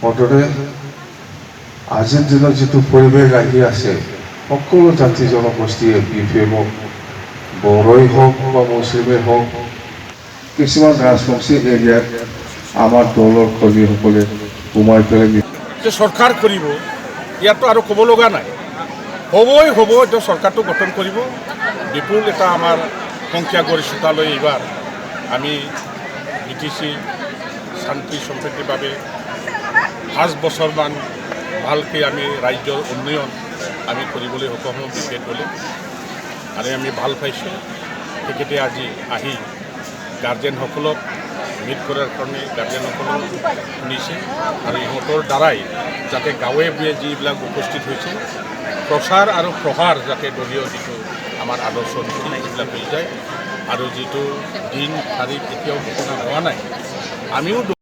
মুঠতে আজিৰ দিনত যিটো পৰিৱেশ আহি আছে সকলো জাতি জনগোষ্ঠীয়ে BPM-ক বড়োই হওক বা মুছলিমেই হওক কিছুমান ৰাজবংশী এৰিয়াত আমাৰ দলৰ কৰ্মীসকলে সোমাই পেলাই যে চৰকাৰ কৰিব ইয়াতো আৰু ক'ব লগা নাই হ'ব এতিয়া চৰকাৰটো গঠন কৰিব বিপুল এটা আমাৰ সংখ্যাগৰিষ্ঠতালৈ এইবাৰ আমি BTC শান্তি সম্প্ৰীতিৰ বাবে 5 বছৰমান ভালকৈ আমি ৰাজ্যৰ উন্নয়ন আমি কৰিবলৈ সক্ষম হ'ম বিজেপি দলে আৰু আমি ভাল পাইছোঁ তেখেতে আজি আহি গাৰ্জেনসকলক মিট কৰাৰ কাৰণে গাৰ্জেনসকলক শুনিছে আৰু ইহঁতৰ দ্বাৰাই যাতে গাঁৱে ভূঞে যিবিলাক উপস্থিত হৈছে প্ৰচাৰ আৰু প্ৰসাৰ যাতে দলীয় যিটো আমাৰ আদৰ্শ নীতি এইবিলাক হৈ যায় আৰু যিটো দিন তাৰিখ এতিয়াও ঘোষণা হোৱা নাই আমিও